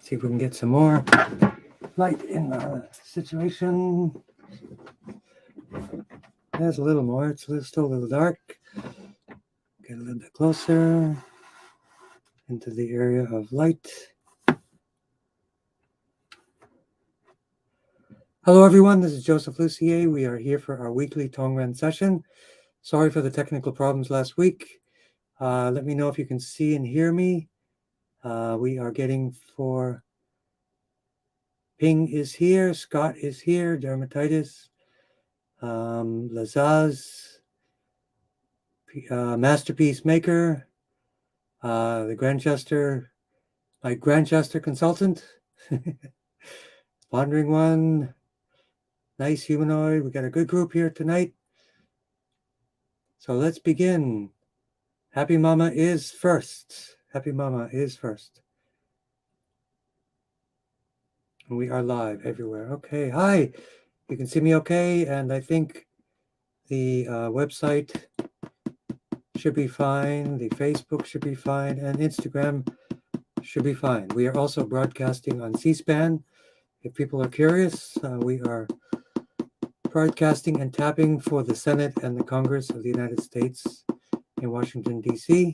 See if we can get some more light in the situation. There's a little more. It's still a little dark. Get a little bit closer into the area of light. Hello, everyone. This is Joseph Lucier. We are here for our weekly Tongren session. Sorry for the technical problems last week. Let me know if you can see and hear me. We are getting for Ping is here, Scott is here, Dermatitis, Lazaz, Masterpiece Maker, the Grandchester, my Grandchester consultant, Wandering One, Nice Humanoid. We got a good group here tonight. So let's begin. Happy Mama is first. Happy Mama is first. And we are live everywhere. Okay, hi. You can see me okay, and I think the website should be fine, the Facebook should be fine, and Instagram should be fine. We are also broadcasting on C-SPAN. If people are curious, we are broadcasting and tapping for the Senate and the Congress of the United States in Washington, D.C.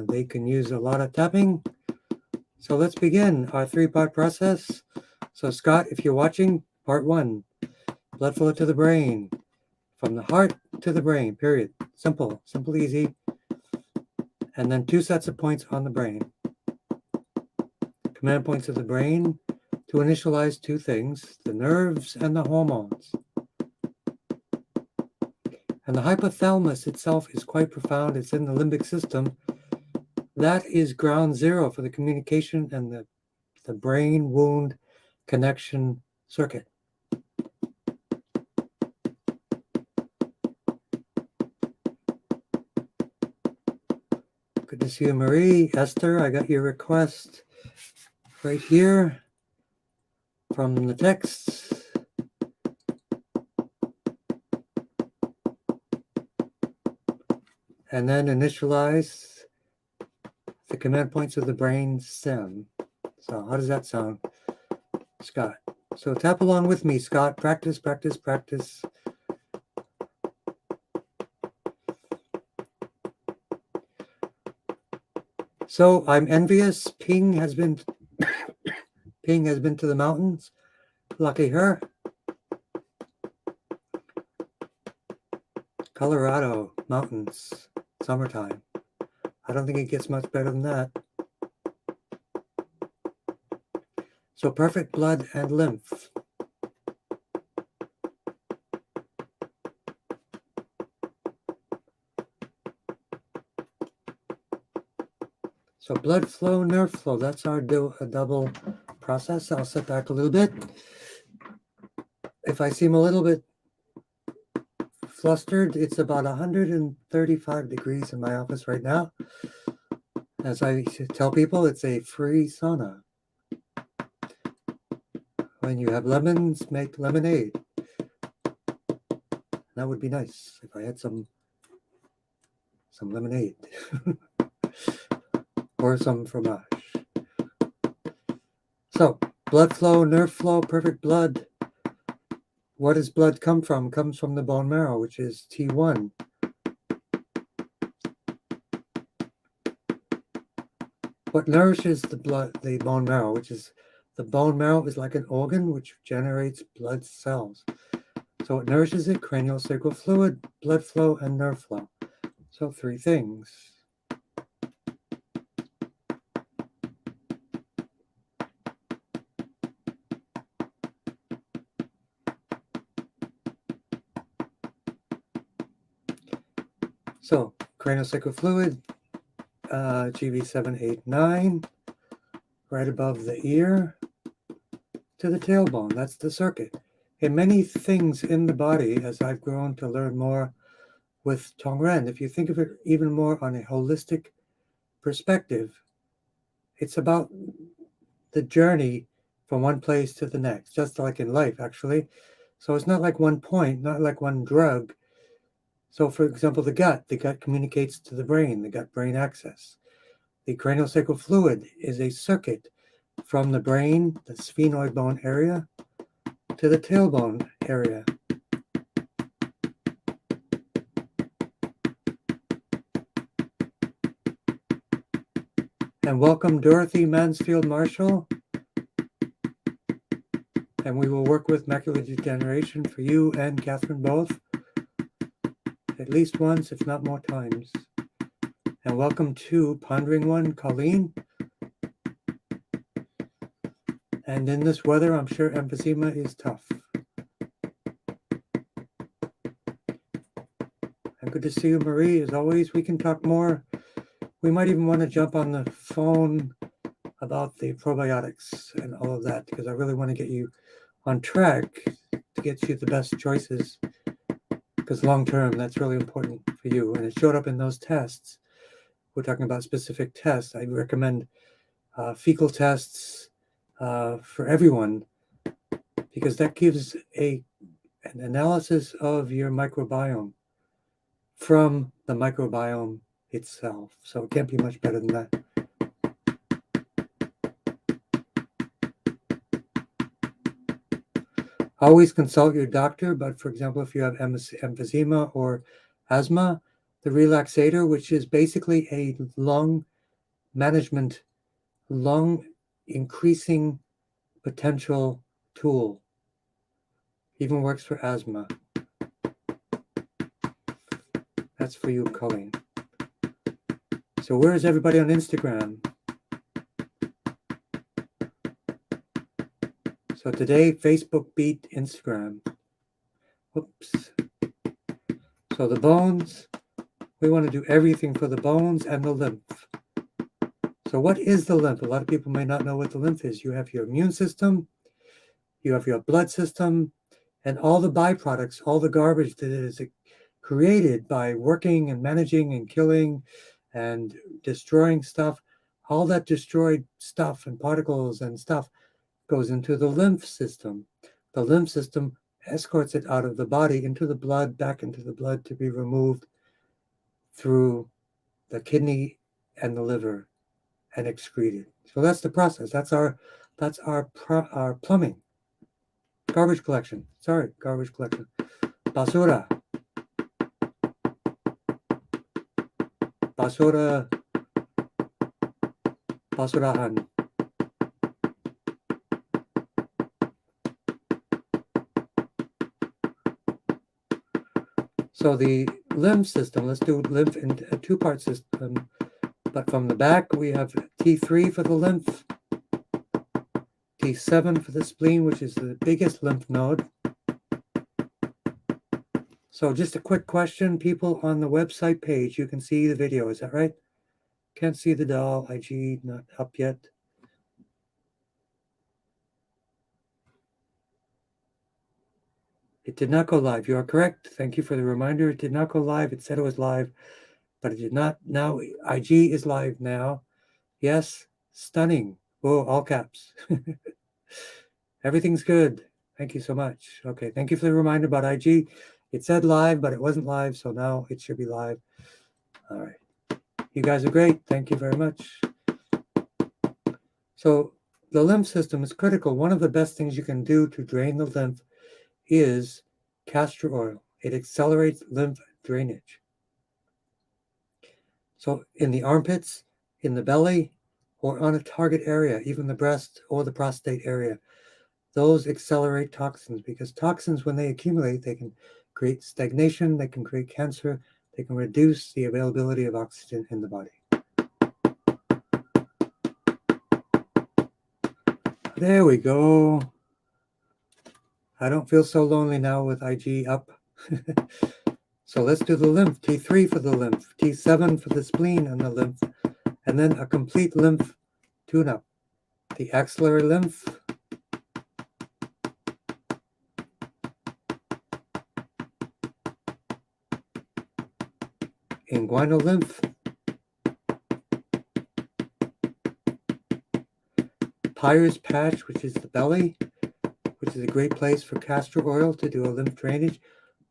They can use a lot of tapping. So let's begin our three-part process. So Scott, if you're watching, part one, blood flow to the brain, from the heart to the brain, period. Simple, easy. And then 2 sets of points on the brain. Command points of the brain to initialize 2 things, the nerves and the hormones. And the hypothalamus itself is quite profound. It's in the limbic system. That is ground zero for the communication and the brain wound connection circuit. Good to see you, Marie. Esther, I got your request right here from the text. And then initialize the command points of the brain stem. So how does that sound, Scott? So tap along with me, Scott. Practice, practice, practice. So I'm envious. Ping has been to the mountains. Lucky her. Colorado mountains, summertime. I don't think it gets much better than that. So perfect blood and lymph. So blood flow, nerve flow, that's our double process. I'll sit back a little bit. If I seem a little bit flustered, it's about 135 degrees in my office right now. As I tell people, it's a free sauna. When you have lemons, make lemonade. That would be nice if I had some lemonade. Or some fromage. So, blood flow, nerve flow, perfect blood. What does blood come from? It comes from the bone marrow, which is T1. What nourishes the bone marrow, which is the bone marrow is like an organ which generates blood cells. So it nourishes it, cranial sacral fluid, blood flow, and nerve flow. So 3 things. So cranial sacral fluid, GV789, right above the ear to the tailbone. That's the circuit. And many things in the body, as I've grown to learn more with Tongren, if you think of it even more on a holistic perspective, it's about the journey from one place to the next, just like in life, actually. So it's not like one point, not like one drug. So, for example, the gut communicates to the brain, the gut-brain axis. The craniosacral fluid is a circuit from the brain, the sphenoid bone area, to the tailbone area. And welcome Dorothy Mansfield Marshall. And we will work with macular degeneration for you and Catherine both, at least once, if not more times. And welcome to Pondering One, Colleen. And in this weather, I'm sure emphysema is tough. And good to see you, Marie. As always, we can talk more. We might even want to jump on the phone about the probiotics and all of that, because I really want to get you on track to get you the best choices, because long term, that's really important for you. And it showed up in those tests. We're talking about specific tests. I recommend fecal tests for everyone, because that gives an analysis of your microbiome from the microbiome itself. So it can't be much better than that. Always consult your doctor, but for example, if you have emphysema or asthma, the relaxator, which is basically a lung management, lung increasing potential tool, even works for asthma. That's for you, Colleen. So where is everybody on Instagram? So today, Facebook beat Instagram. Whoops. So the bones, we want to do everything for the bones and the lymph. So what is the lymph? A lot of people may not know what the lymph is. You have your immune system, you have your blood system, and all the byproducts, all the garbage that is created by working and managing and killing and destroying stuff. All that destroyed stuff and particles and stuff goes into the lymph system. The lymph system escorts it out of the body into the blood, back into the blood to be removed through the kidney and the liver and excreted. So that's the process. That's our plumbing. Garbage collection. Garbage collection. Basura. Basurahan. So the lymph system, let's do lymph in a two-part system. But from the back, we have T3 for the lymph, T7 for the spleen, which is the biggest lymph node. So just a quick question, people on the website page, you can see the video, is that right? Can't see the doll, IG not up yet. It did not go live. You are correct. Thank you for the reminder. It did not go live. It said it was live, but it did not. Now IG is live now. Yes, stunning. Whoa, all caps. Everything's good. Thank you so much. Okay, thank you for the reminder about IG. It said live, but it wasn't live, so now it should be live. All right. You guys are great. Thank you very much. So the lymph system is critical. One of the best things you can do to drain the lymph is castor oil. It accelerates lymph drainage. So in the armpits, in the belly, or on a target area, even the breast or the prostate area, those accelerate toxins, because toxins, when they accumulate, they can create stagnation, they can create cancer, they can reduce the availability of oxygen in the body. There we go. I don't feel so lonely now with IG up. So let's do the lymph. T3 for the lymph, T7 for the spleen and the lymph, and then a complete lymph tune-up. The axillary lymph, inguinal lymph, Pyre's patch, which is the belly, which is a great place for castor oil to do a lymph drainage.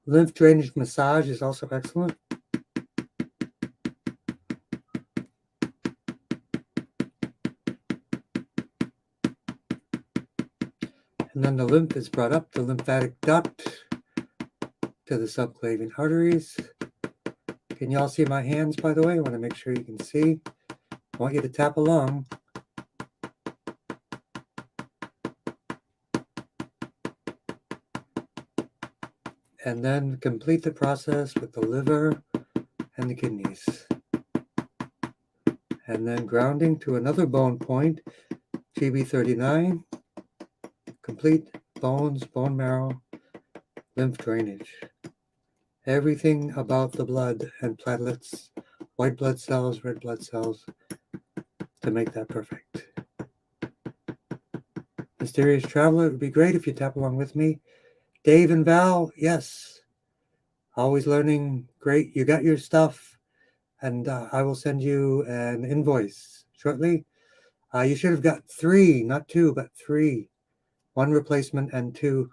Lymph drainage massage is also excellent. And then the lymph is brought up the lymphatic duct to the subclavian arteries. Can y'all see my hands, by the way? I want to make sure you can see. I want you to tap along. And then complete the process with the liver and the kidneys. And then grounding to another bone point, GB39, complete bones, bone marrow, lymph drainage. Everything about the blood and platelets, white blood cells, red blood cells, to make that perfect. Mysterious Traveler, it would be great if you tap along with me. Dave and Val, yes. Always learning, great. You got your stuff, and I will send you an invoice shortly. You should have got 3, not 2, but 3. 1 replacement and 2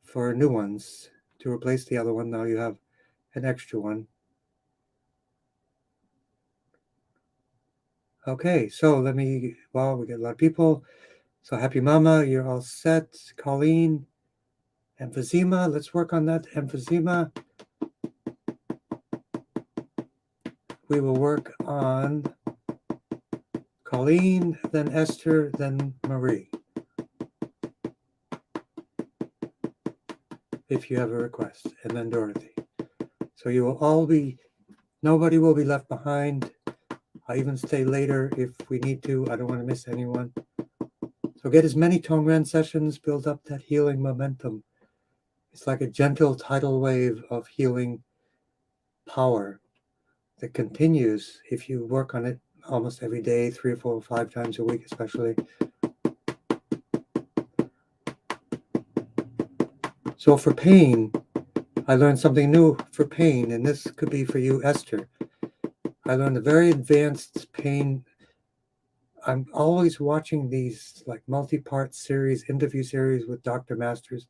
for new ones to replace the other one. Now you have an extra one. Okay, so let me, well, we get a lot of people. So Happy Mama, you're all set. Colleen, emphysema, let's work on that emphysema. We will work on Colleen, then Esther, then Marie. If you have a request, and then Dorothy. So you will all be, nobody will be left behind. I'll even stay later if we need to. I don't want to miss anyone. So get as many Tongren sessions, build up that healing momentum. It's like a gentle tidal wave of healing power that continues if you work on it almost every day, 3 or 4 or 5 times a week, especially. So for pain, I learned something new for pain, and this could be for you, Esther. I learned a very advanced pain. I'm always watching these like multi-part series, interview series with Dr. Masters.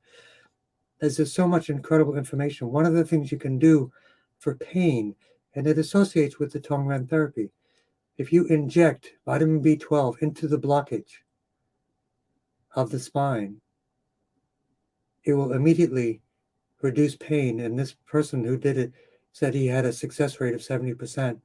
There's just so much incredible information. One of the things you can do for pain, and it associates with the Tongren therapy, if you inject vitamin B12 into the blockage of the spine, it will immediately reduce pain. And this person who did it said he had a success rate of 70%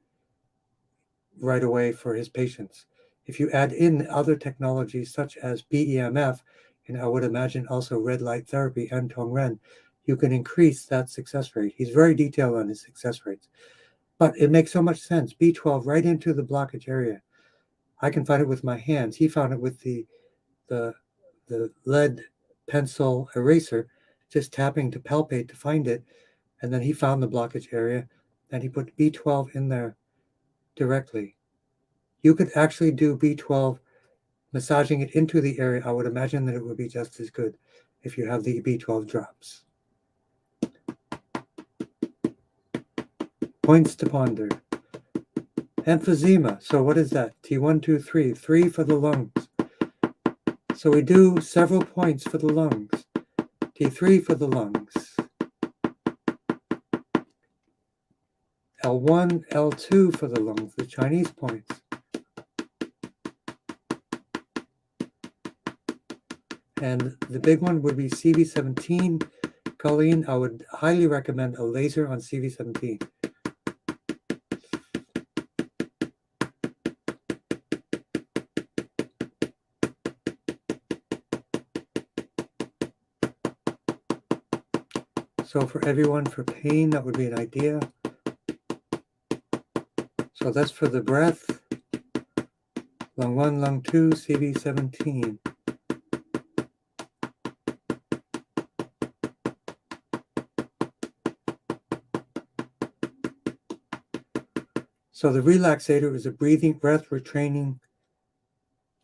right away for his patients. If you add in other technologies such as BEMF, and I would imagine also red light therapy and Tongren, you can increase that success rate. He's very detailed on his success rates. But it makes so much sense. B12 right into the blockage area. I can find it with my hands. He found it with the lead pencil eraser, just tapping to palpate to find it. And then he found the blockage area, and he put B12 in there directly. You could actually do B12, massaging it into the area. I would imagine that it would be just as good if you have the B12 drops. Points to ponder. Emphysema. So what is that? T1, 2, 3. 3 for the lungs. So we do several points for the lungs. T3 for the lungs. L1, L2 for the lungs, the Chinese points. And the big one would be CV17. Colleen, I would highly recommend a laser on CV17. So for everyone for pain, that would be an idea. So that's for the breath. Lung 1, lung 2, CV17. So the relaxator is a breathing, breath retraining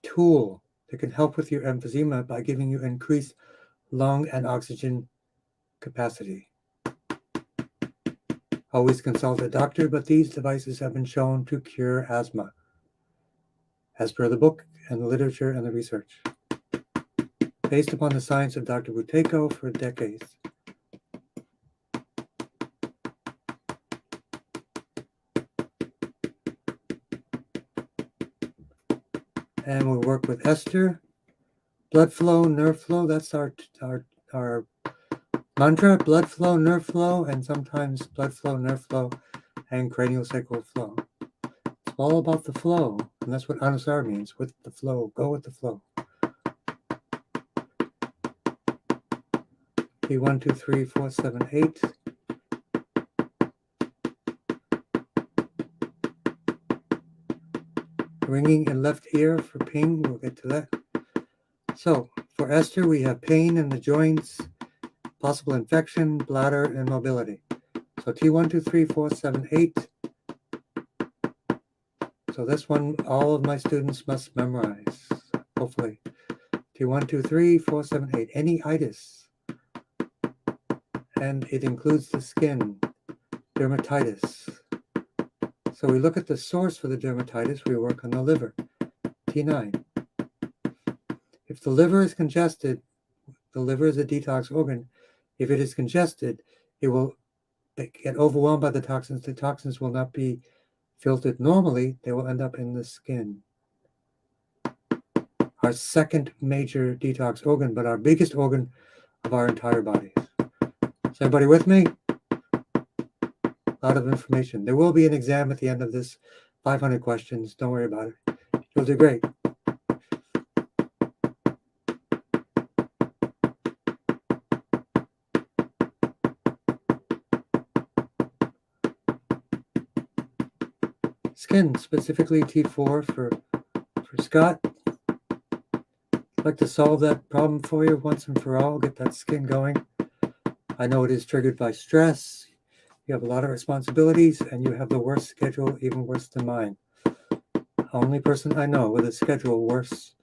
tool that can help with your emphysema by giving you increased lung and oxygen capacity. Always consult a doctor, but these devices have been shown to cure asthma, as per the book and the literature and the research, based upon the science of Dr. Buteyko for decades. And we'll work with Esther. Blood flow, nerve flow, that's our mantra, blood flow, nerve flow, and sometimes blood flow, nerve flow, and craniosacral flow. It's all about the flow, and that's what Anusar means, with the flow, go with the flow. T1, 2, 3, 4, 7, 8. Ringing in left ear for ping, we'll get to that. So, for Esther, we have pain in the joints, possible infection, bladder, and mobility. So T1, 2, 3, 4, 7, 8. So this one, all of my students must memorize, hopefully. T1, 2, 3, 4, 7, 8. Any itis. And it includes the skin, dermatitis. So we look at the source for the dermatitis, we work on the liver, T9. If the liver is congested, the liver is a detox organ. If it is congested, it will get overwhelmed by the toxins. The toxins will not be filtered normally. They will end up in the skin. Our second major detox organ, but our biggest organ of our entire bodies. Is everybody with me? A lot of information. There will be an exam at the end of this, 500 questions. Don't worry about it. You'll do great. Skin, specifically T4 for Scott. I'd like to solve that problem for you once and for all, get that skin going. I know it is triggered by stress. You have a lot of responsibilities, and you have the worst schedule, even worse than mine. Only person I know with a schedule worse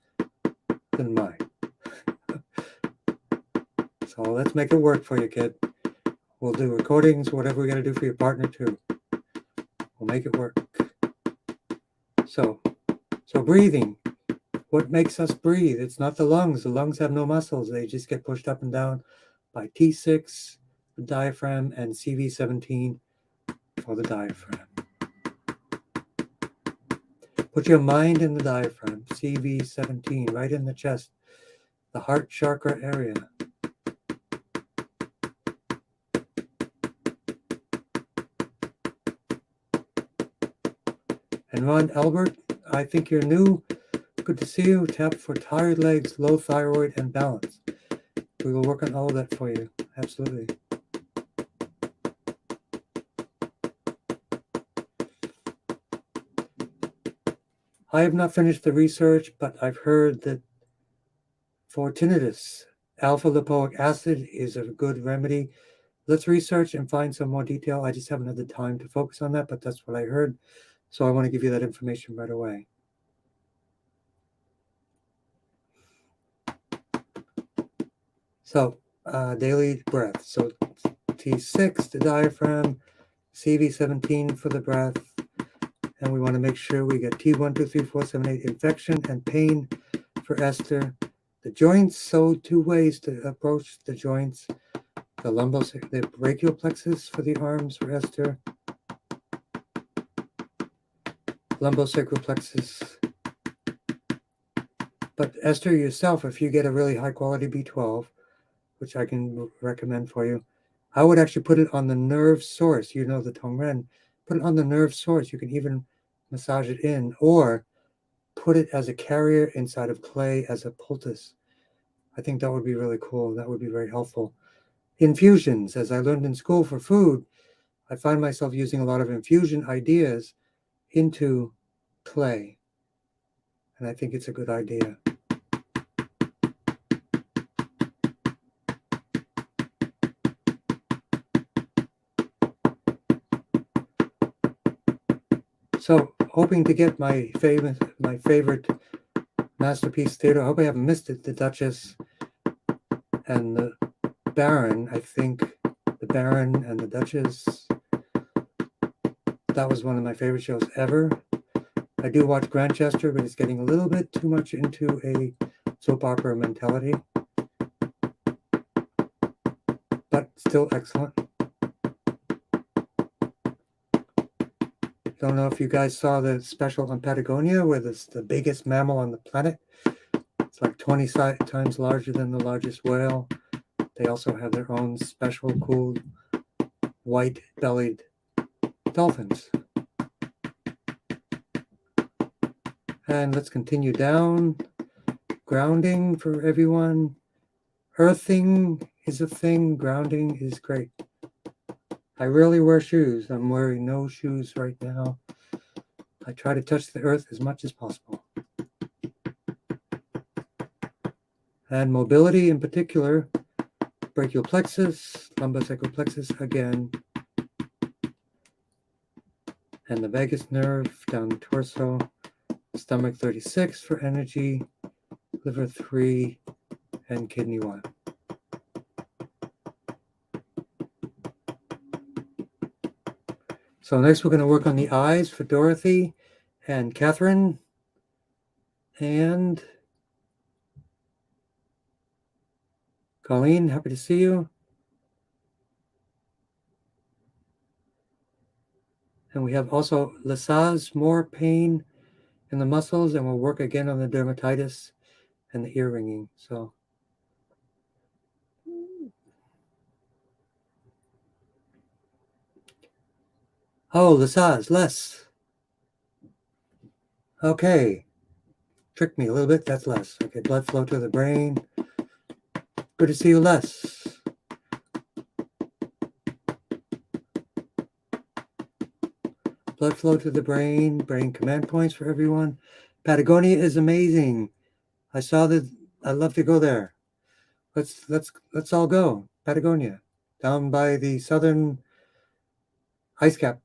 than mine. So let's make it work for you, kid. We'll do recordings, whatever we got to do for your partner too. We'll make it work. So breathing. What makes us breathe? It's not the lungs. The lungs have no muscles. They just get pushed up and down by T6, the diaphragm, and CV17 for the diaphragm. Put your mind in the diaphragm, CV17, right in the chest, the heart chakra area. And Ron Albert, I think you're new. Good to see you. Tap for tired legs, low thyroid, and balance. We will work on all of that for you. Absolutely. I have not finished the research, but I've heard that for tinnitus, alpha-lipoic acid is a good remedy. Let's research and find some more detail. I just haven't had the time to focus on that, but that's what I heard. So I want to give you that information right away. So daily breath. So T6, the diaphragm, CV17 for the breath. And we want to make sure we get T1, 2, 3, 4, 7, 8, infection and pain for Esther. The joints, so two ways to approach the joints. The brachial plexus for the arms for Esther. Lumbosacral plexus. But Esther, yourself, if you get a really high quality B12, which I can recommend for you, I would actually put it on the nerve source. You know the Tongren. Put it on the nerve source. You can even massage it in, or put it as a carrier inside of clay as a poultice. I think that would be really cool. That would be very helpful. Infusions, as I learned in school for food, I find myself using a lot of infusion ideas into clay. And I think it's a good idea. So, hoping to get my favorite masterpiece theater. I hope I haven't missed it. The Duchess and the Baron. I think the Baron and the Duchess. That was one of my favorite shows ever. I do watch Grantchester, but it's getting a little bit too much into a soap opera mentality. But still excellent. Don't know if you guys saw the special on Patagonia, where it's the biggest mammal on the planet. It's like 20 times larger than the largest whale. They also have their own special cool white-bellied dolphins. And let's continue down. Grounding for everyone. Earthing is a thing. Grounding is great. I rarely wear shoes. I'm wearing no shoes right now. I try to touch the earth as much as possible. And mobility in particular, brachial plexus, lumbosacral plexus again, and the vagus nerve down the torso, stomach 36 for energy, liver 3, and kidney 1. So next we're going to work on the eyes for Dorothy and Catherine and Colleen. Happy to see you. And we have also Lesage, more pain in the muscles, and we'll work again on the dermatitis and the ear ringing. So oh, Lesage, less. Okay. Tricked me a little bit. That's less. Okay, blood flow to the brain. Good to see you, Les. Blood flow to the brain. Brain command points for everyone. Patagonia is amazing. I saw that. I'd love to go there. Let's all go. Patagonia, down by the southern ice cap.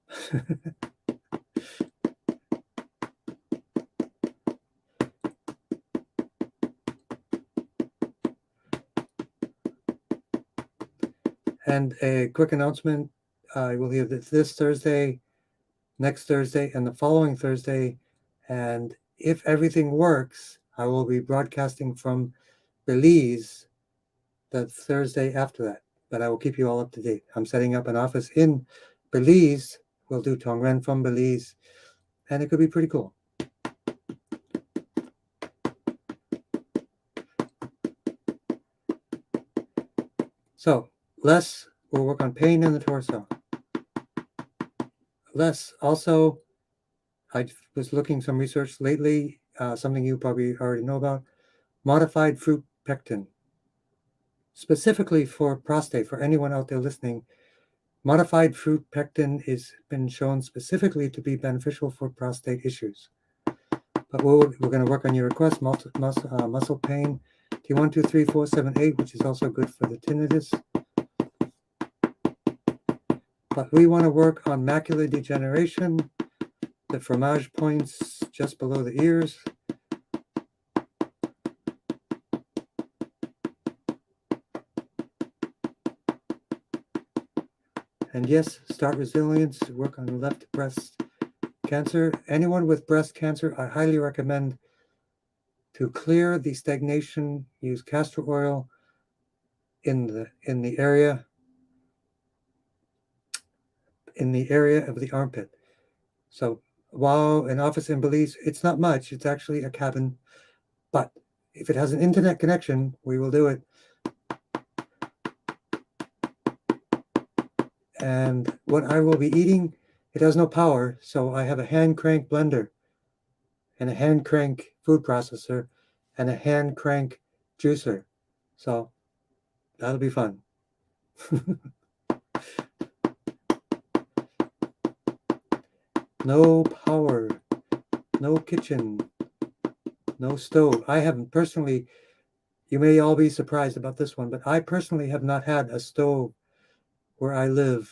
And a quick announcement, I will hear this Thursday, next Thursday, and the following Thursday. And if everything works, I will be broadcasting from Belize the Thursday after that. But I will keep you all up to date. I'm setting up an office in Belize. We'll do Tongren from Belize, and it could be pretty cool. So Les will work on pain in the torso. Les also, I was looking some research lately, something you probably already know about, modified fruit pectin, specifically for prostate. For anyone out there listening, modified fruit pectin has been shown specifically to be beneficial for prostate issues. But we're going to work on your request, muscle pain, T1, 2, 3, 4, 7, 8, which is also good for the tinnitus. But we want to work on macular degeneration, the fromage points just below the ears. And yes, start resilience, work on left breast cancer. Anyone with breast cancer, I highly recommend to clear the stagnation, use castor oil in the area of the armpit. So while an office in Belize, it's not much, it's actually a cabin, but if it has an internet connection, we will do it. And what I will be eating, it has no power, so I have a hand crank blender and a hand crank food processor and a hand crank juicer. So that'll be fun. No power, no kitchen, no stove. I haven't personally, you may all be surprised about this one, but I personally have not had a stove where I live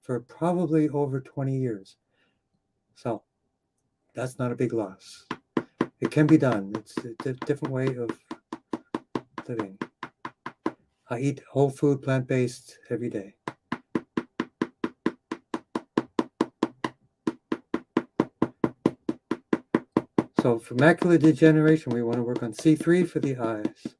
for probably over 20 years. So that's not a big loss. It can be done. It's a different way of living. I eat whole food, plant-based every day. So for macular degeneration, we want to work on C3 for the eyes.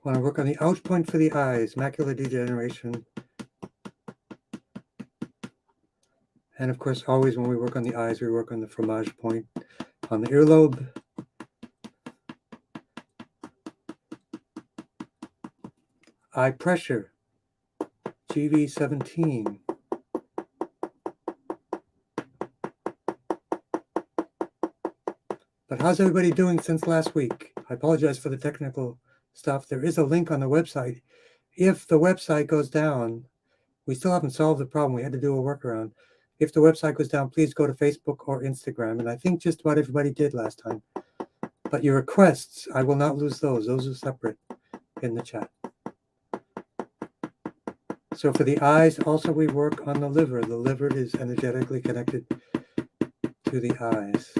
Want to work on the ouch point for the eyes, macular degeneration. And of course, always when we work on the eyes, we work on the fromage point on the earlobe. Eye pressure, GV17. But how's everybody doing since last week? I apologize for the technical stuff. There is a link on the website. If the website goes down, we still haven't solved the problem. We had to do a workaround. If the website goes down, please go to Facebook or Instagram. And I think just about everybody did last time. But your requests, I will not lose those. Those are separate in the chat. So for the eyes, also we work on the liver. The liver is energetically connected to the eyes.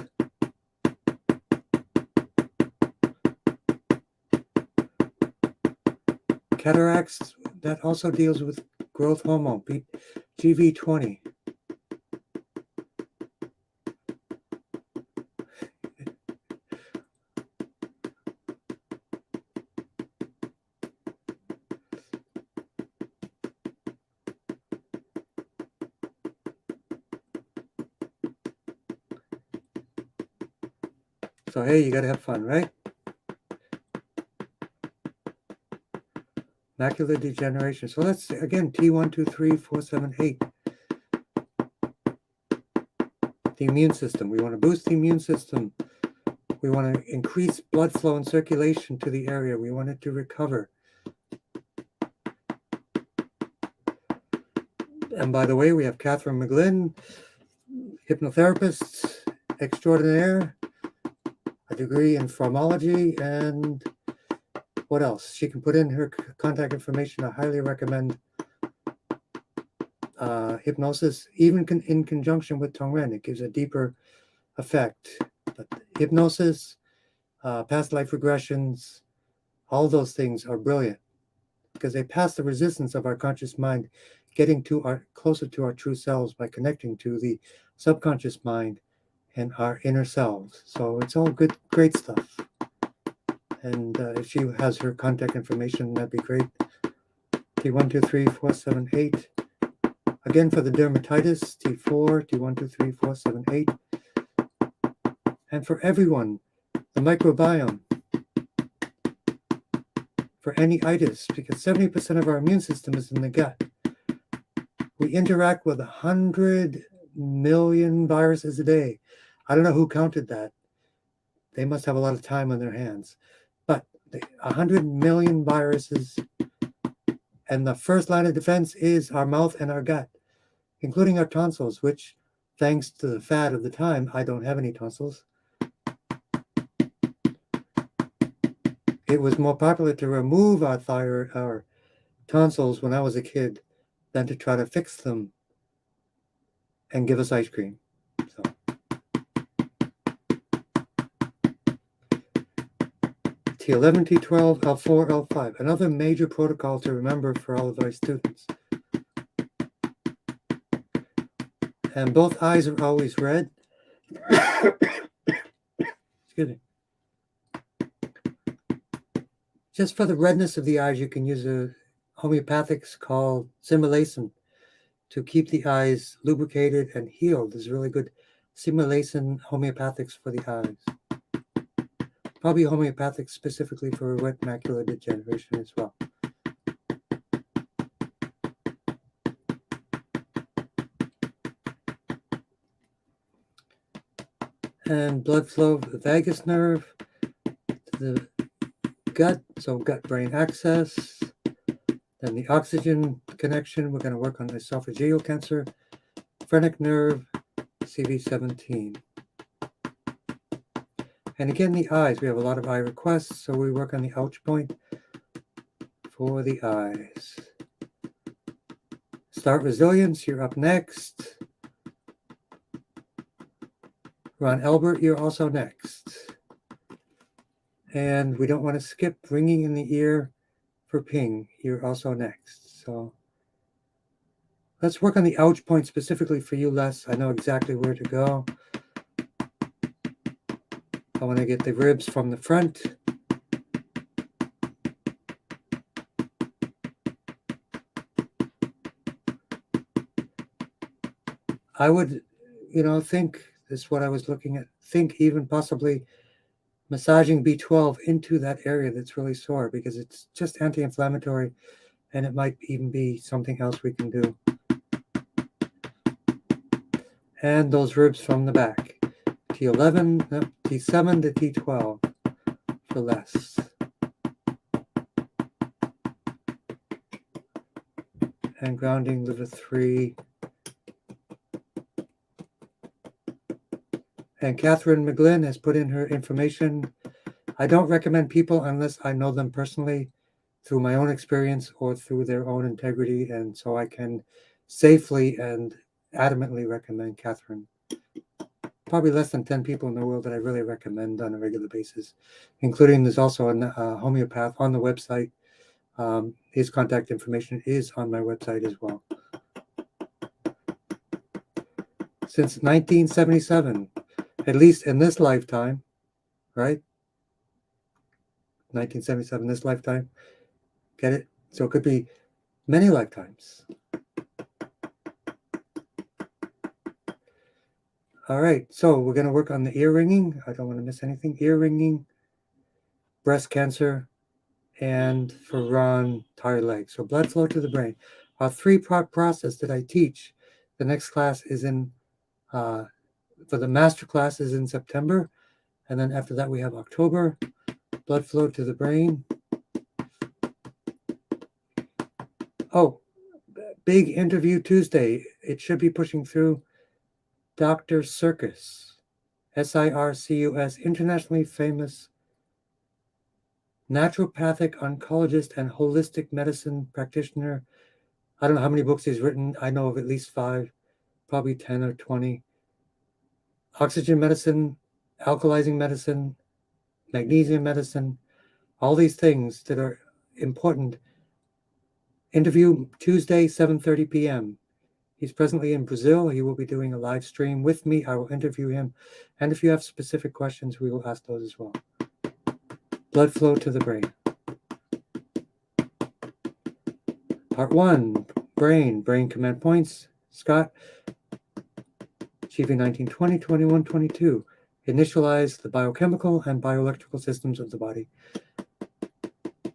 Cataracts, that also deals with growth hormone, GV20. So hey, you gotta have fun, right? Macular degeneration. So let's again, T1, 2, 3, 4, 7, 8. The immune system. We want to boost the immune system. We want to increase blood flow and circulation to the area. We want it to recover. And by the way, we have Catherine McGlynn, hypnotherapist extraordinaire, a degree in pharmacology, and what else? She can put in her contact information. I highly recommend hypnosis, even in conjunction with Tongren. It gives a deeper effect. But hypnosis, past life regressions, all those things are brilliant because they pass the resistance of our conscious mind, getting to closer to our true selves by connecting to the subconscious mind and our inner selves. So it's all good, great stuff. And if she has her contact information, that'd be great. T1, 2, 3, 4, 7, 8. Again, for the dermatitis, T4, T1, 2, 3, 4, 7, 8. And for everyone, the microbiome. For any itis, because 70% of our immune system is in the gut. We interact with 100 million viruses a day. I don't know who counted that. They must have a lot of time on their hands. But 100 million viruses, and the first line of defense is our mouth and our gut, including our tonsils, which, thanks to the fad of the time, I don't have any tonsils. It was more popular to remove our tonsils when I was a kid than to try to fix them and give us ice cream. So. T11, T12, L4, L5. Another major protocol to remember for all of our students. And both eyes are always red. Excuse me. Just for the redness of the eyes, you can use a homeopathics called simulacin to keep the eyes lubricated and healed. There's really good simulacin homeopathics for the eyes. Probably homeopathic specifically for wet macular degeneration as well. And blood flow of the vagus nerve to the gut, so gut-brain axis. Then the oxygen connection, we're going to work on esophageal cancer, phrenic nerve, CV17. And again, the eyes, we have a lot of eye requests, so we work on the ouch point for the eyes. Start resilience, you're up next. Ron Albert, you're also next. And we don't want to skip ringing in the ear for ping, you're also next. So let's work on the ouch point specifically for you, Les. I know exactly where to go. I want to get the ribs from the front. I would, think this is what I was looking at. Think even possibly massaging B12 into that area that's really sore, because it's just anti-inflammatory, and it might even be something else we can do. And those ribs from the back, T11, no, T7 to T12 for less. And grounding liver 3. And Catherine McGlynn has put in her information. I don't recommend people unless I know them personally through my own experience or through their own integrity, and so I can safely and adamantly recommend Catherine. Probably less than 10 people in the world that I really recommend on a regular basis, including there's also a homeopath on the website. His contact information is on my website as well. Since 1977, at least in this lifetime, right? 1977, this lifetime. Get it? So it could be many lifetimes. All right, so we're going to work on the ear ringing. I don't want to miss anything. Ear ringing, breast cancer, and for Ron, tired legs. So blood flow to the brain. Our three-part process that I teach. The next class is for the Masterclass is in September. And then after that, we have October. Blood flow to the brain. Oh, big interview Tuesday. It should be pushing through. Dr. Circus, Sircus, internationally famous naturopathic oncologist and holistic medicine practitioner. I don't know how many books he's written. I know of at least 5, probably 10 or 20. Oxygen medicine, alkalizing medicine, magnesium medicine, all these things that are important. Interview Tuesday, 7:30 p.m. He's presently in Brazil. He will be doing a live stream with me. I will interview him. And if you have specific questions, we will ask those as well. Blood flow to the brain. Part 1, brain command points. Scott, achieving 1920, 21, 22. Initialize the biochemical and bioelectrical systems of the body,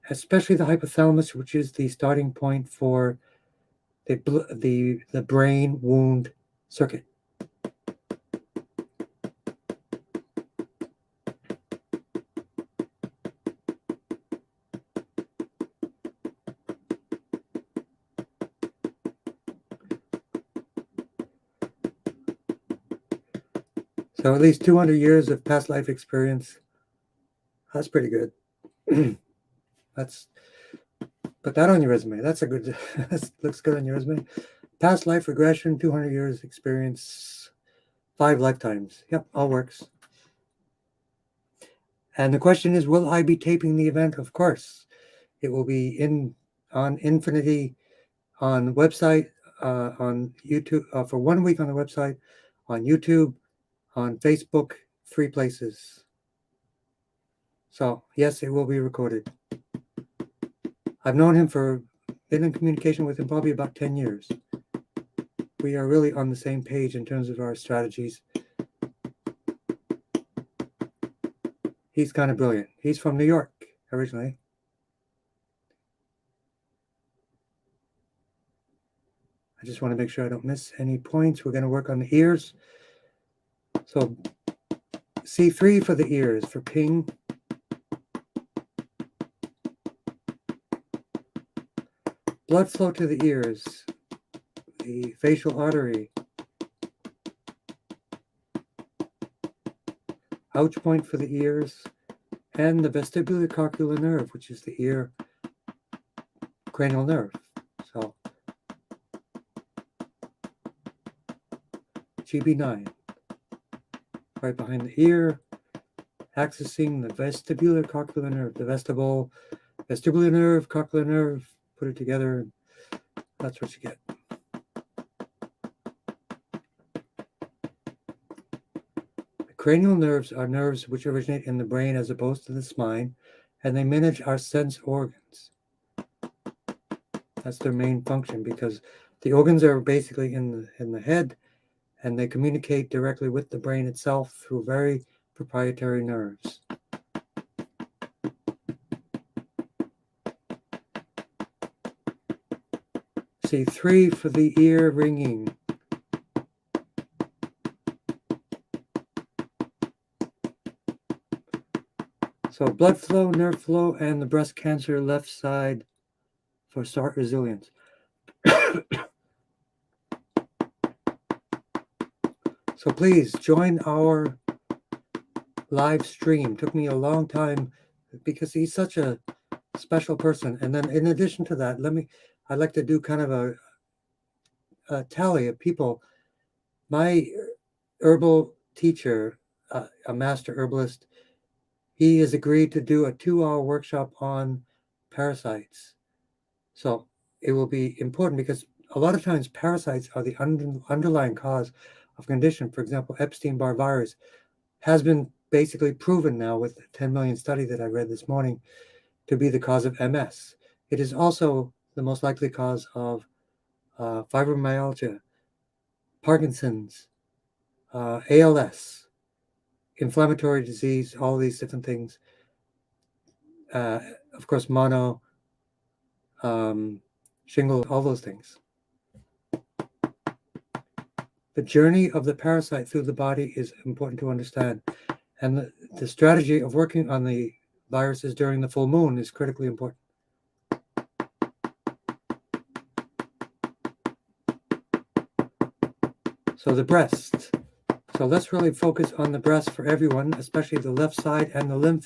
especially the hypothalamus, which is the starting point for the brain wound circuit. So at least 200 years of past life experience. That's pretty good. Put that on your resume. That's a good, that looks good on your resume. Past life regression, 200 years experience, 5 lifetimes. Yep, all works. And the question is, will I be taping the event? Of course. It will be on Infinity, on website, on YouTube, for 1 week on the website, on YouTube, on Facebook, 3 places. So yes, it will be recorded. I've known him been in communication with him probably about 10 years. We are really on the same page in terms of our strategies. He's kind of brilliant. He's from New York originally. I just want to make sure I don't miss any points. We're going to work on the ears. So C3 for the ears, for ping. Blood flow to the ears, the facial artery. Ouch point for the ears, and the vestibular cochlear nerve, which is the ear cranial nerve. So GB9, right behind the ear, accessing the vestibular cochlear nerve, the vestibular nerve, cochlear nerve, put it together, and that's what you get. The cranial nerves are nerves which originate in the brain as opposed to the spine, and they manage our sense organs. That's their main function, because the organs are basically in the head, and they communicate directly with the brain itself through very proprietary nerves. C3 for the ear ringing. So blood flow, nerve flow, and the breast cancer left side for start resilience. So please join our live stream. Took me a long time because he's such a special person. And then in addition to that, I'd like to do kind of a tally of people. My herbal teacher, a master herbalist, he has agreed to do a 2-hour workshop on parasites. So it will be important because a lot of times parasites are the underlying cause of condition. For example, Epstein-Barr virus has been basically proven now with the 10 million study that I read this morning to be the cause of MS. It is also the most likely cause of fibromyalgia, Parkinson's, ALS, inflammatory disease, all these different things. Of course, mono, shingles, all those things. The journey of the parasite through the body is important to understand. And the strategy of working on the viruses during the full moon is critically important. So the breast. So let's really focus on the breast for everyone, especially the left side and the lymph,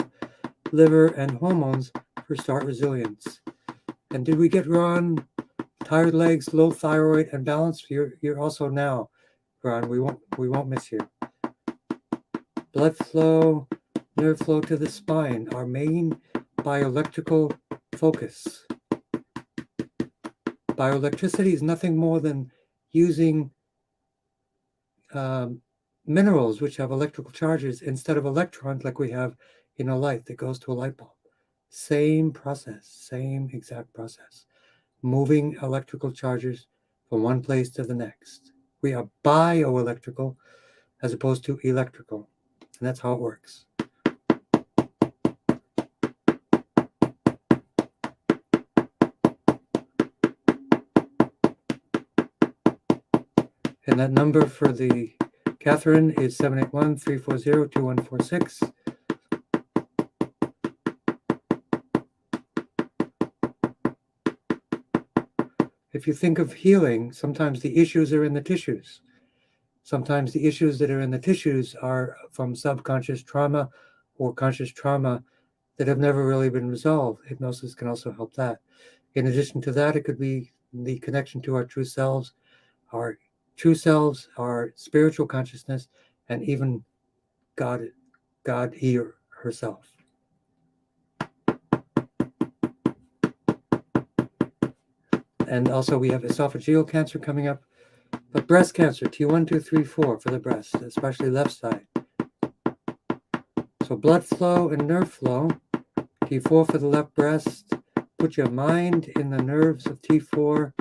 liver, and hormones for start resilience. And did we get Ron? Tired legs, low thyroid, and balance. You're also now, Ron. We won't miss you. Blood flow, nerve flow to the spine, our main bioelectrical focus. Bioelectricity is nothing more than using minerals which have electrical charges instead of electrons like we have in a light that goes to a light bulb. Same process, same exact process. Moving electrical charges from one place to the next. We are bioelectrical as opposed to electrical. And that's how it works. And that number for the Catherine is 781-340-2146. If you think of healing, sometimes the issues are in the tissues. Sometimes the issues that are in the tissues are from subconscious trauma or conscious trauma that have never really been resolved. Hypnosis can also help that. In addition to that, it could be the connection to our true selves, our spiritual consciousness, and even God, he or herself. And also we have esophageal cancer coming up, but breast cancer, T1, 2, 3, 4 for the breast, especially left side. So blood flow and nerve flow, T4 for the left breast. Put your mind in the nerves of T4.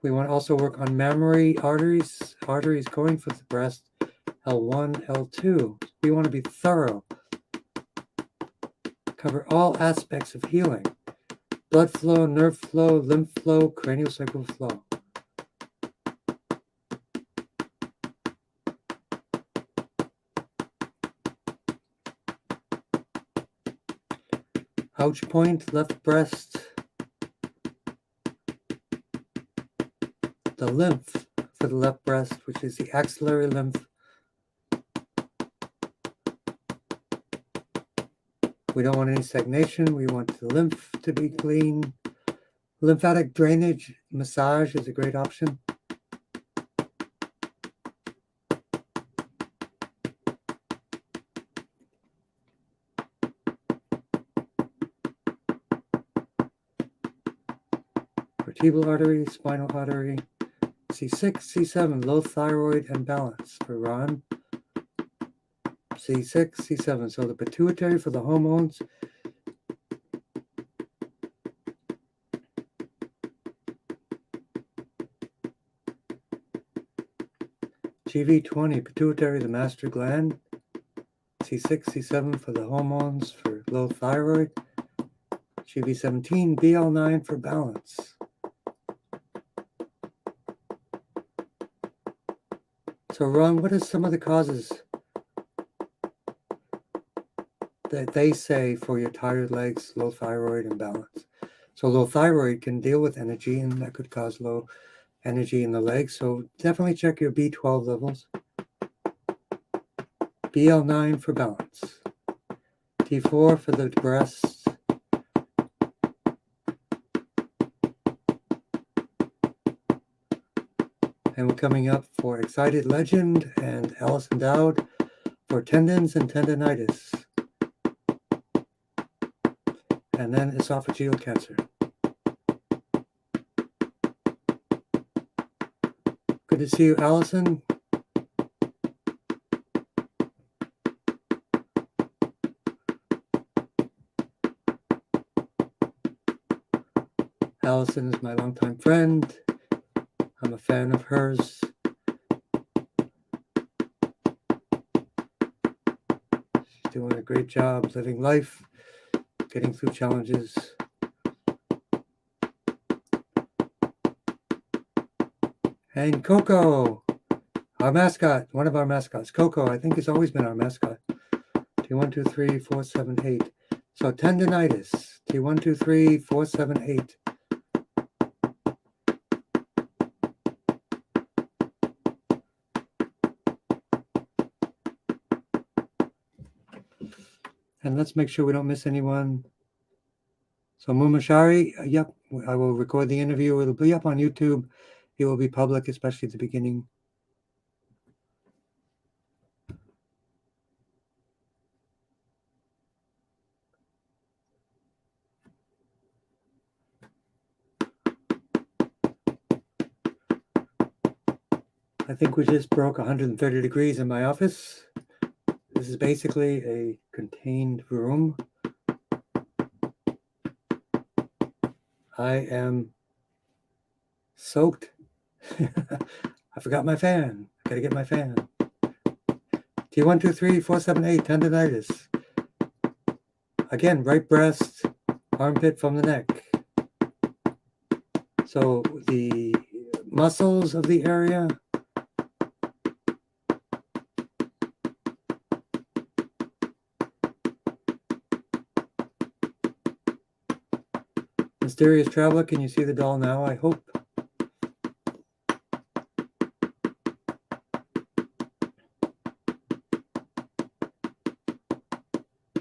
We want to also work on mammary arteries going for the breast, L1, L2. We want to be thorough. Cover all aspects of healing. Blood flow, nerve flow, lymph flow, craniosacral flow. Ouch point, left breast. The lymph for the left breast, which is the axillary lymph. We don't want any stagnation. We want the lymph to be clean. Lymphatic drainage massage is a great option. Vertebral artery, spinal artery. C6, C7, low thyroid and balance for Ron. C6, C7, so the pituitary for the hormones. GV20, pituitary, the master gland. C6, C7 for the hormones for low thyroid. GV17, BL9 for balance. So Ron, what are some of the causes that they say for your tired legs, low thyroid, and balance? So low thyroid can deal with energy, and that could cause low energy in the legs. So definitely check your B12 levels. BL9 for balance. T4 for the breasts. And we're coming up for Excited Legend and Allison Dowd for tendons and tendonitis. And then esophageal cancer. Good to see you, Allison. Allison is my longtime friend. I'm a fan of hers. She's doing a great job living life, getting through challenges. And Coco, our mascot, one of our mascots. Coco, I think, has always been our mascot. T1, 2, 3, 4, 7, 8. So tendonitis. T1, 2, 3, 4, 7, 8. And let's make sure we don't miss anyone. So Mumashari, yep, I will record the interview. It'll be up on YouTube. It will be public, especially at the beginning. I think we just broke 130 degrees in my office. This is basically a contained room. I am soaked. I forgot my fan. I gotta get my fan. T1, 2, 3, 4, 7, 8, tendonitis. Again, right breast, armpit from the neck. So the muscles of the area. Mysterious Traveler, can you see the doll now? I hope.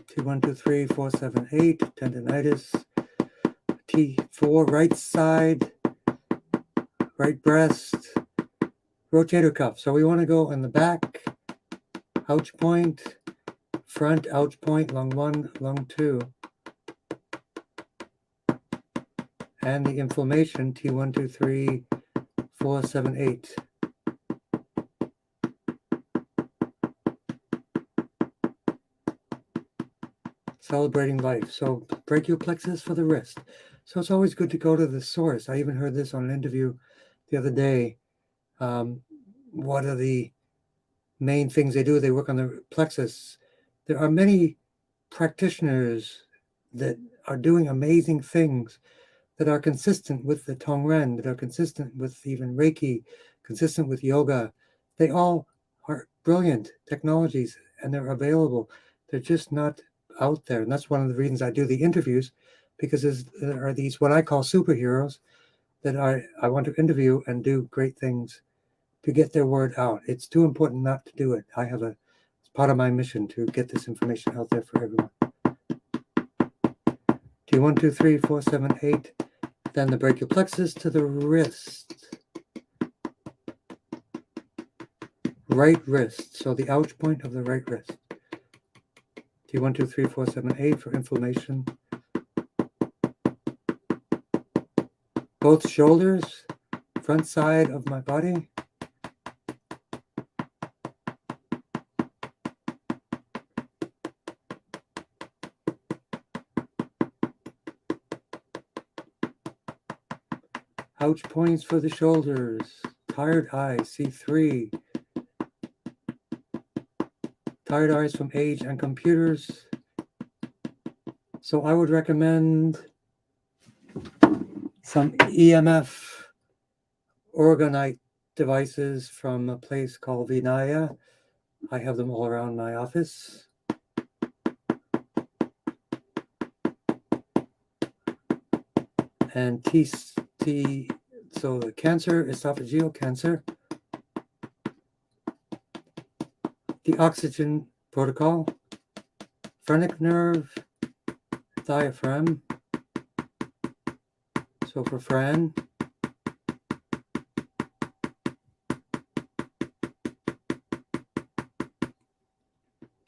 T1, 2, 3, 4, 7, 8, tendonitis. T4, right side, right breast, rotator cuff. So we want to go in the back, ouch point, front, ouch point, lung 1, lung 2. And the inflammation, T1, 2, 3, 4, 7, 8. Celebrating life. So brachial plexus for the wrist. So it's always good to go to the source. I even heard this on an interview the other day. What are the main things they do? They work on the plexus. There are many practitioners that are doing amazing things that are consistent with the Tongren, that are consistent with even Reiki, consistent with yoga. They all are brilliant technologies and they're available. They're just not out there. And that's one of the reasons I do the interviews, because there are these what I call superheroes that I want to interview and do great things to get their word out. It's too important not to do it. It's part of my mission to get this information out there for everyone. T1, 2, 3, 4, 7, 8. Then the brachial plexus to the wrist. Right wrist. So the ouch point of the right wrist. T1, 2, 3, 4, 7, 8 for inflammation. Both shoulders, front side of my body. Ouch points for the shoulders. Tired eye, C3. tired eyes from age and computers. So I would recommend some EMF orgonite devices from a place called Vinaya. I have them all around my office. And so the cancer, esophageal cancer, the oxygen protocol, phrenic nerve, diaphragm. So for Fran,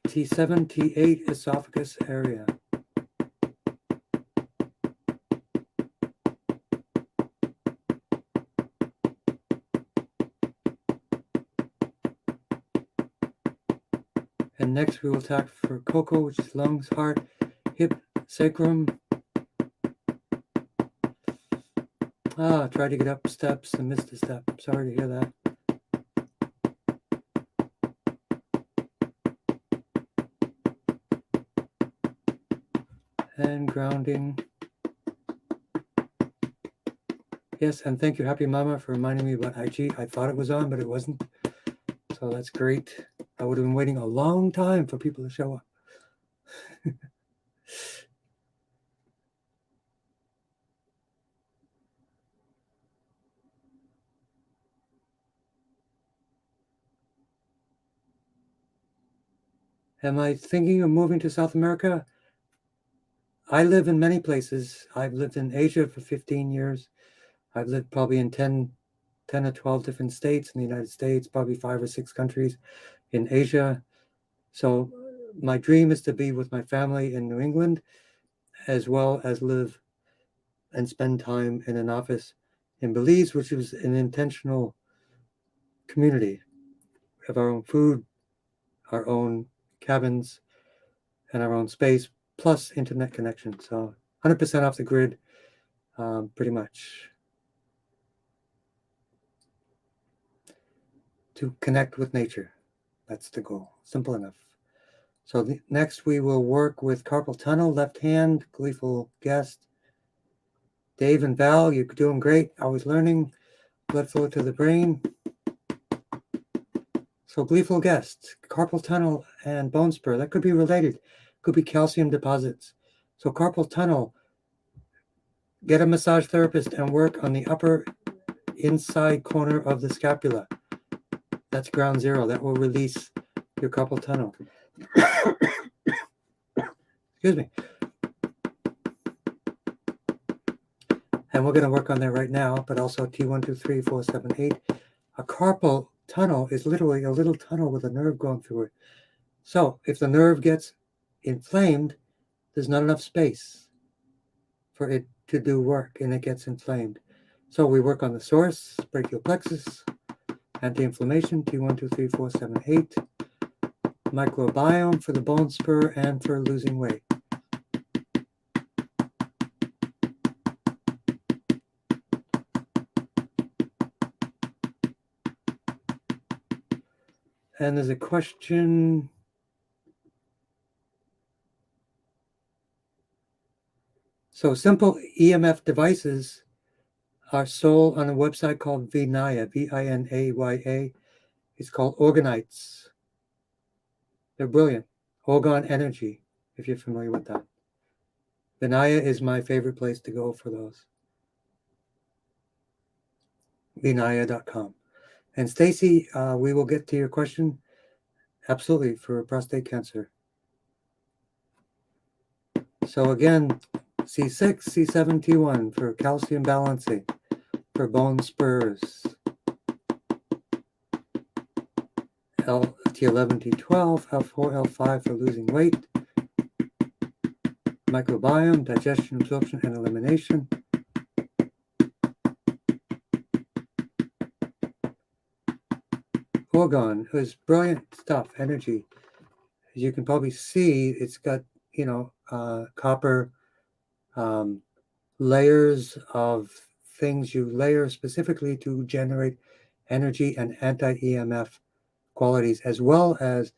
T7, T8 esophagus area. And next we will attack for Coco, which is lungs, heart, hip, sacrum. Tried to get up steps and missed a step. Sorry to hear that. And grounding. Yes, and thank you, Happy Mama, for reminding me about IG. I thought it was on, but it wasn't. So that's great. I would have been waiting a long time for people to show up. Am I thinking of moving to South America? I live in many places. I've lived in Asia for 15 years. I've lived probably in 10 or 12 different states in the United States, probably 5 or 6 countries in Asia. So my dream is to be with my family in New England, as well as live and spend time in an office in Belize, which is an intentional community. We have our own food, our own cabins, and our own space, plus internet connection. So 100% off the grid, pretty much. To connect with nature. That's the goal. Simple enough. So next we will work with carpal tunnel, left hand, gleeful guest. Dave and Val, you're doing great. Always learning. Blood flow to the brain. So gleeful guest, carpal tunnel and bone spur, that could be related. Could be calcium deposits. So carpal tunnel, get a massage therapist and work on the upper inside corner of the scapula. That's ground zero. That will release your carpal tunnel. Excuse me. And we're going to work on that right now, but also T1, 2, 3, 4, 7, 8. A carpal tunnel is literally a little tunnel with a nerve going through it. So if the nerve gets inflamed, there's not enough space for it to do work, and it gets inflamed. So we work on the source, brachial plexus, anti-inflammation, T1, 2, 3, 4, 7, 8. Microbiome for the bone spur and for losing weight. And there's a question. So simple EMF devices are sold on a website called Vinaya, Vinaya. It's called Organites. They're brilliant. Orgon energy, if you're familiar with that. Vinaya is my favorite place to go for those. Vinaya.com. And Stacy, we will get to your question. Absolutely, for prostate cancer. So again, C6, C7, T1 for calcium balancing, for bone spurs. T11, T12, L4, L5 for losing weight. Microbiome, digestion, absorption, and elimination. Orgon is brilliant stuff, energy. As you can probably see, it's got, copper layers of things you layer specifically to generate energy and anti-EMF qualities, as well as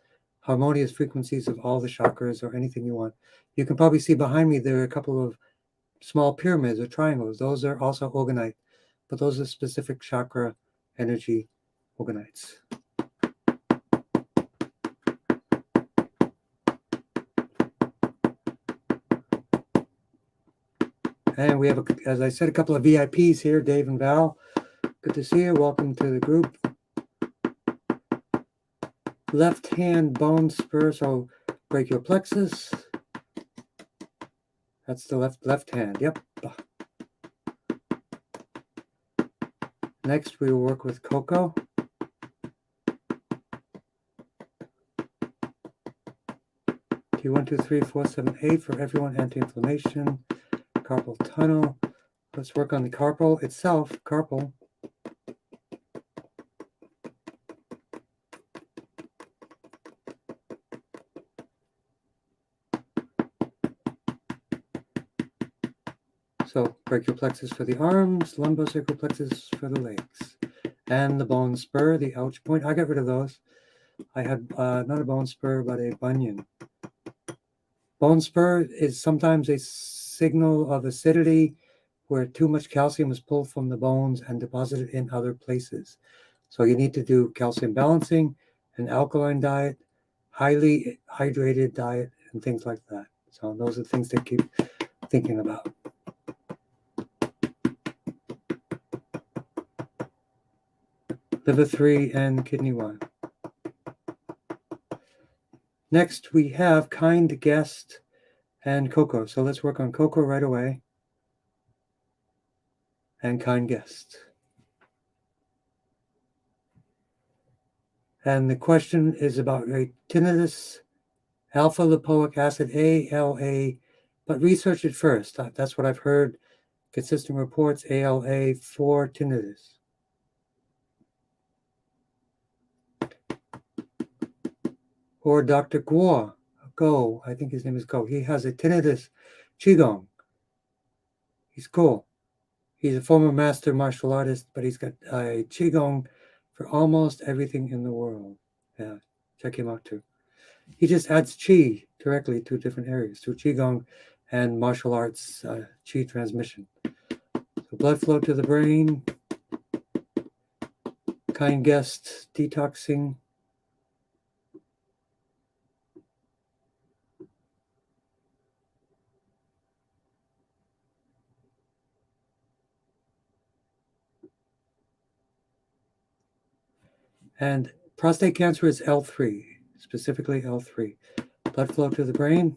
harmonious frequencies of all the chakras or anything you want. You can probably see behind me there are a couple of small pyramids or triangles. Those are also orgonite, but those are specific chakra energy organites. And we have, as I said, a couple of VIPs here, Dave and Val. Good to see you. Welcome to the group. Left hand bone spur, so brachial plexus. That's the left hand. Yep. Next, we will work with Coco. T1, 2, 3, 4, 7, 8 for everyone. Anti-inflammation. Carpal tunnel. Let's work on the carpal itself. Carpal. So brachial plexus for the arms, lumbosacral plexus for the legs, and the bone spur, the ouch point. I got rid of those. I had not a bone spur, but a bunion. Bone spur is sometimes a signal of acidity where too much calcium is pulled from the bones and deposited in other places. So you need to do calcium balancing, an alkaline diet, highly hydrated diet, and things like that. So those are things to keep thinking about. Liver 3 and kidney 1. Next, we have kind guest and Coco. So let's work on Coco right away. And kind guest. And the question is about tinnitus, alpha lipoic acid, ALA, but research it first. That's what I've heard. Consistent reports, ALA for tinnitus. Or Dr. Go, I think his name is Go. He has a tinnitus Qigong. He's cool. He's a former master martial artist, but he's got a Qigong for almost everything in the world. Yeah, check him out too. He just adds Qi directly to different areas, through Qigong and martial arts Qi transmission. So blood flow to the brain, kind guest, detoxing. And prostate cancer is L3, specifically L3. Blood flow to the brain.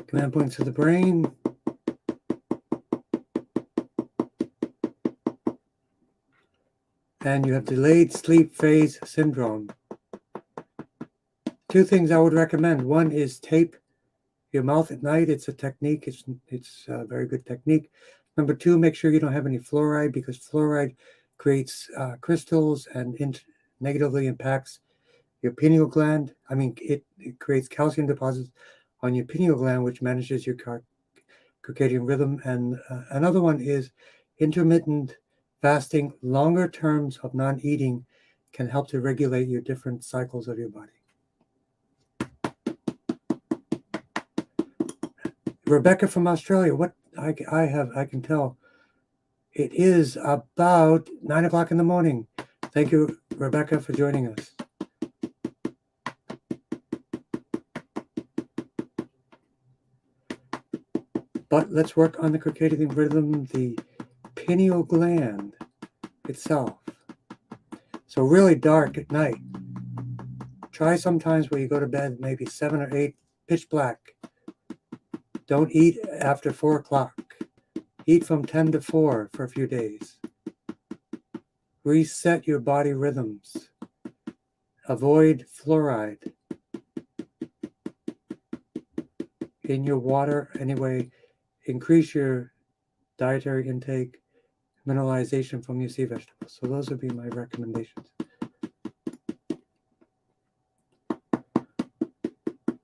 Command points to the brain. And you have delayed sleep phase syndrome. Two things I would recommend. One is tape your mouth at night. It's a technique. It's a very good technique. Number two, make sure you don't have any fluoride, because fluoride creates crystals and negatively impacts your pineal gland. I mean, it creates calcium deposits on your pineal gland, which manages your circadian rhythm. And another one is intermittent fasting. Longer terms of non-eating can help to regulate your different cycles of your body. Rebecca from Australia, what I can tell. It is about 9 o'clock in the morning. Thank you, Rebecca, for joining us. But let's work on the circadian rhythm, the pineal gland itself. So really dark at night. Try sometimes where you go to bed maybe 7 or 8, pitch black. Don't eat after 4 o'clock. Eat from 10 to 4 for a few days. Reset your body rhythms. Avoid fluoride in your water. Anyway, increase your dietary intake, mineralization from your sea vegetables. So those would be my recommendations.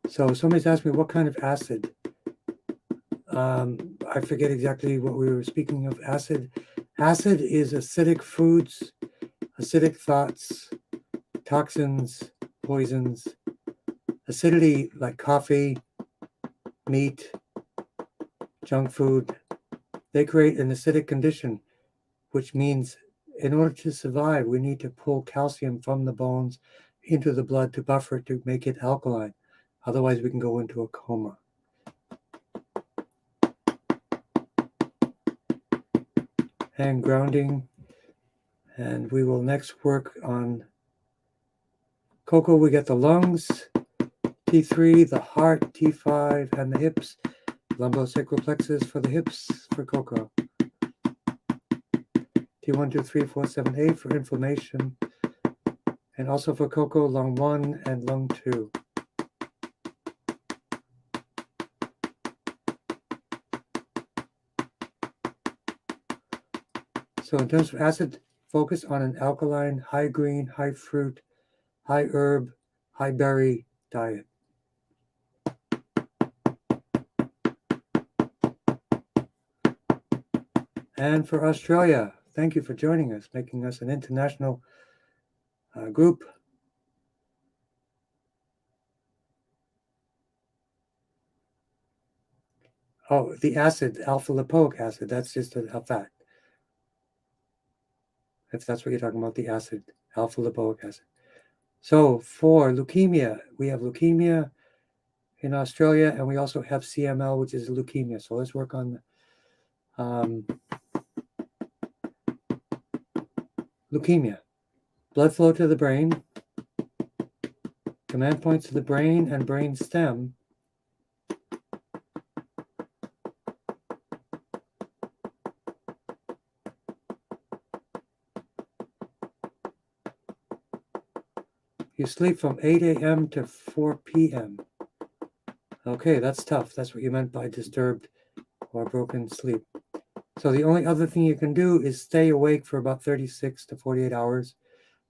So somebody's asked me what kind of acid. I forget exactly what we were speaking of. Acid is acidic foods. acidic thoughts, toxins, poisons, acidity like coffee, meat, junk food. They create an acidic condition, which means in order to survive, we need to pull calcium from the bones into the blood to buffer it to make it alkaline. Otherwise, we can go into a coma. And grounding. And we will next work on cocoa. We get the lungs, T3, the heart, T5, and the hips. Lumbosacral plexus for the hips for cocoa. T1, 2, 3, 4, 7, 8 for inflammation. And also for cocoa, lung 1 and lung 2. So in terms of acid, focus on an alkaline, high green, high fruit, high herb, high berry diet. And for Australia, thank you for joining us, making us an international group. Oh, the acid, alpha lipoic acid, that's just a fact. If that's what you're talking about, the acid, alpha lipoic acid. So for leukemia, we have leukemia in Australia, and we also have CML, which is leukemia. So let's work on leukemia. Blood flow to the brain, command points to the brain and brain stem. You sleep from 8 a.m. to 4 p.m. Okay, that's tough. That's what you meant by disturbed or broken sleep. So the only other thing you can do is stay awake for about 36 to 48 hours.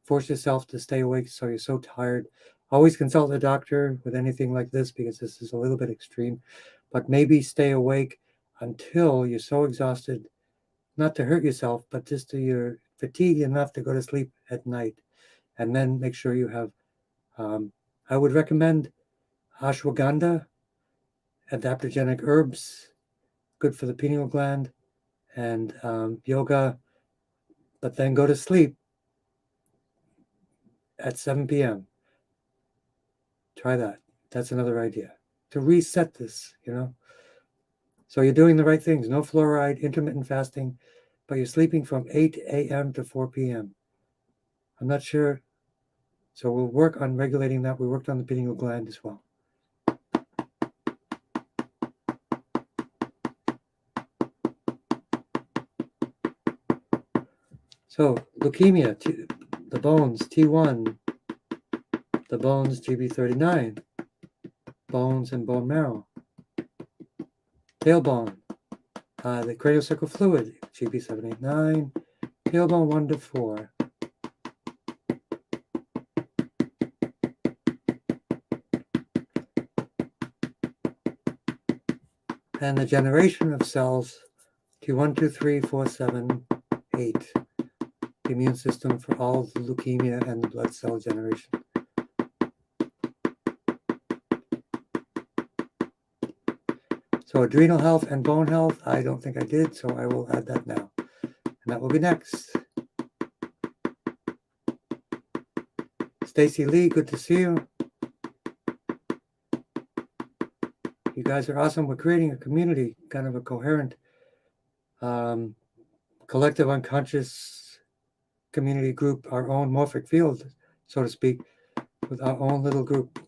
Force yourself to stay awake so you're so tired. Always consult a doctor with anything like this because this is a little bit extreme. But maybe stay awake until you're so exhausted, not to hurt yourself, but just till you're fatigued enough to go to sleep at night. And then make sure you have, I would recommend ashwagandha, adaptogenic herbs, good for the pineal gland, and yoga, but then go to sleep at 7 p.m. Try that. That's another idea to reset this, So you're doing the right things. No fluoride, intermittent fasting, but you're sleeping from 8 a.m. to 4 p.m. I'm not sure. So we'll work on regulating that. We worked on the pineal gland as well. So leukemia, the bones, T1, the bones, GB39, bones and bone marrow, tailbone, the craniosacral fluid, GB789, tailbone 1 to 4. And the generation of cells, T1, 2, 3, 4, 7, 8. The immune system for all the leukemia and the blood cell generation. So adrenal health and bone health, I don't think I did, so I will add that now. And that will be next. Stacy Lee, good to see you. You guys are awesome. We're creating a community, kind of a coherent, collective unconscious community group, our own morphic field, so to speak, with our own little group.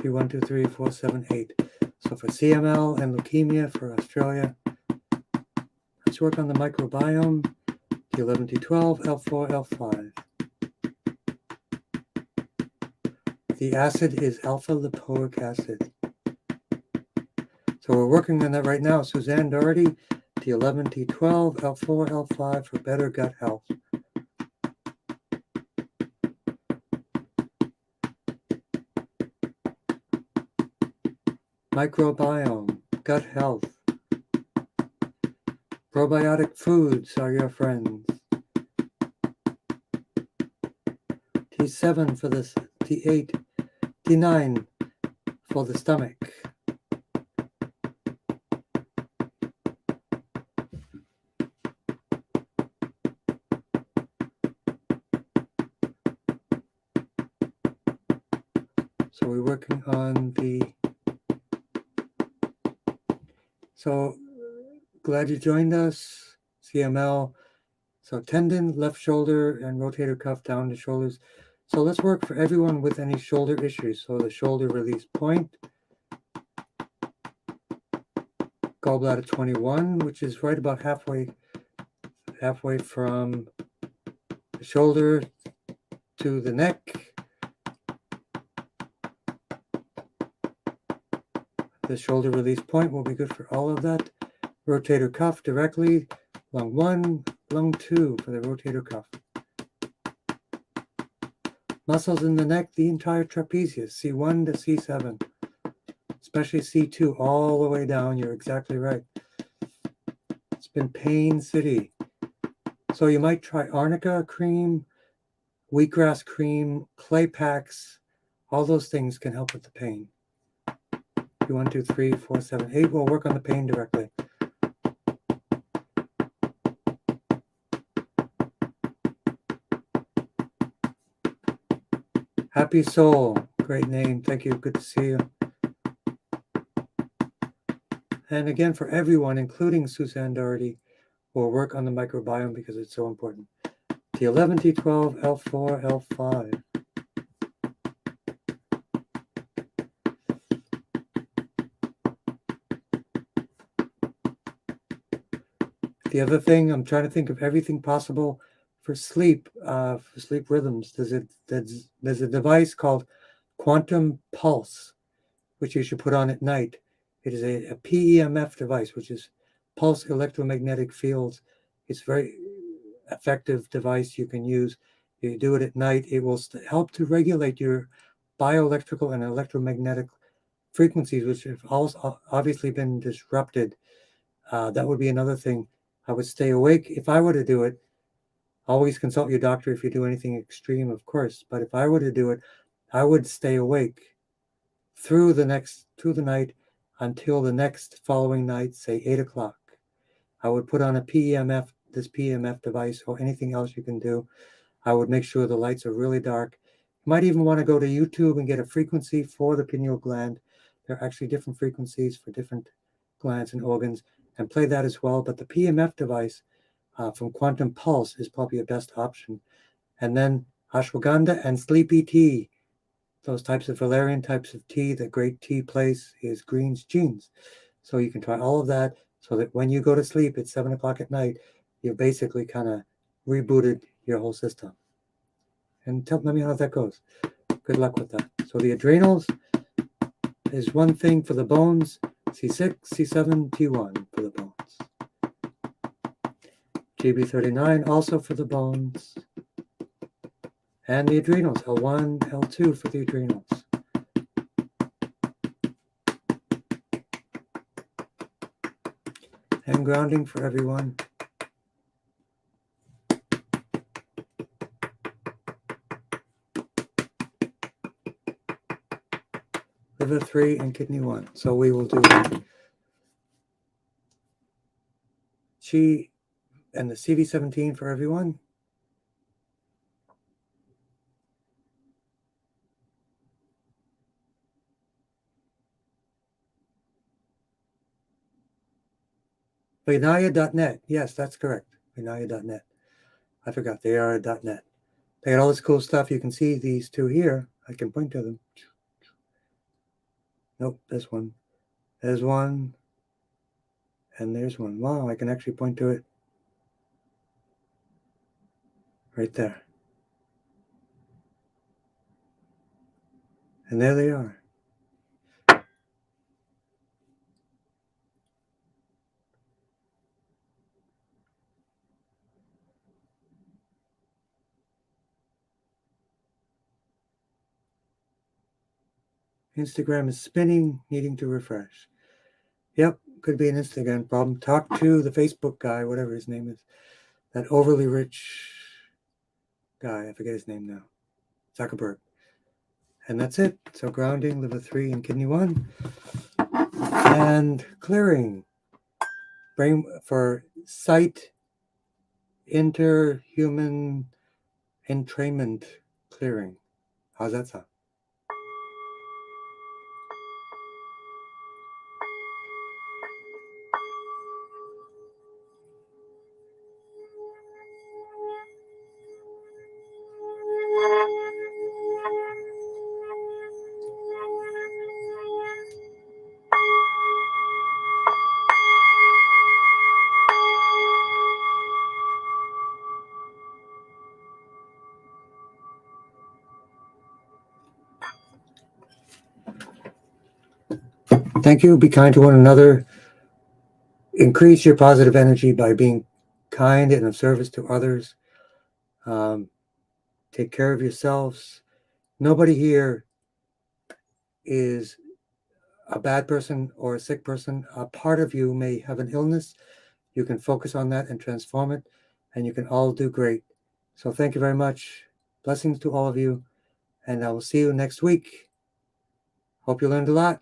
T 1, 2, 3, 4, 7, 8. So for CML and leukemia for Australia, let's work on the microbiome, T11, T12, L4, L5. The acid is alpha lipoic acid. So we're working on that right now. Suzanne Doherty, T11, T12, L4, L5 for better gut health. Microbiome, gut health. Probiotic foods are your friends. T7 for this, T8, T9 for the stomach. So we're working on the, so glad you joined us, CML. So tendon, left shoulder, and rotator cuff down the shoulders. So let's work for everyone with any shoulder issues. So the shoulder release point, gallbladder 21, which is right about halfway from the shoulder to the neck. The shoulder release point will be good for all of that. Rotator cuff directly, lung 1, lung 2 for the rotator cuff. Muscles in the neck, the entire trapezius, C1 to C7, especially C2 all the way down. You're exactly right. It's been pain city. So you might try arnica cream, wheatgrass cream, clay packs. All those things can help with the pain. 1, 2, 3, 4, 7, 8 will work on the pain directly. Happy Soul, great name. Thank you. Good to see you. And again, for everyone, including Suzanne Doherty, we'll work on the microbiome because it's so important. T11, T12, L4, L5. The other thing, I'm trying to think of everything possible for sleep rhythms. There's a device called Quantum Pulse, which you should put on at night. It is a PEMF device, which is pulse electromagnetic fields. It's a very effective device you can use. You do it at night. It will help to regulate your bioelectrical and electromagnetic frequencies, which have also obviously been disrupted. That would be another thing. I would stay awake. If I were to do it, always consult your doctor if you do anything extreme, of course. But if I were to do it, I would stay awake through the night until the next following night, say 8 o'clock. I would put on this PEMF device or anything else you can do. I would make sure the lights are really dark. You might even want to go to YouTube and get a frequency for the pineal gland. There are actually different frequencies for different glands and organs, and play that as well. But the PEMF device from Quantum Pulse is probably your best option. And then ashwagandha and sleepy tea. Those types of valerian types of tea, the great tea place is Green's Genes. So you can try all of that so that when you go to sleep at 7 o'clock at night, you've basically kind of rebooted your whole system. And let me know how that goes. Good luck with that. So the adrenals is one thing for the bones, C6, C7, T1 for the bones. GB39 also for the bones. And the adrenals, L1, L2 for the adrenals. And grounding for everyone. Liver 3 and kidney 1. So we will do Chi and the CV17 for everyone. Vinaya.net. Yes, that's correct. Vinaya.net. I forgot. They are .net. They got all this cool stuff. You can see these two here. I can point to them. Nope, this one. There's one. And there's one. Wow, I can actually point to it. Right there. And there they are. Instagram is spinning, needing to refresh. Yep, could be an Instagram problem. Talk to the Facebook guy, whatever his name is. That overly rich guy. I forget his name now. Zuckerberg. And that's it. So grounding, liver 3 and kidney 1. And clearing. Brain for sight, interhuman entrainment clearing. How's that sound? Thank you. Be kind to one another. Increase your positive energy by being kind and of service to others. Take care of yourselves. Nobody here is a bad person or a sick person. A part of you may have an illness. You can focus on that and transform it, and you can all do great. So thank you very much. Blessings to all of you, and I will see you next week. Hope you learned a lot.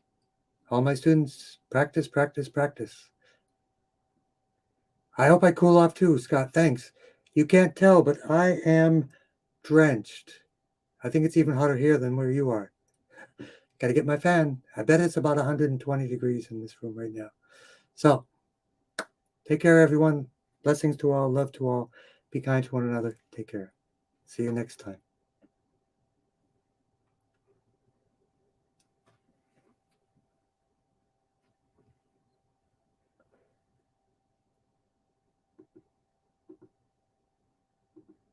All my students, practice, practice, practice. I hope I cool off too, Scott. Thanks. You can't tell, but I am drenched. I think it's even hotter here than where you are. Got to get my fan. I bet it's about 120 degrees in this room right now. So take care, everyone. Blessings to all. Love to all. Be kind to one another. Take care. See you next time.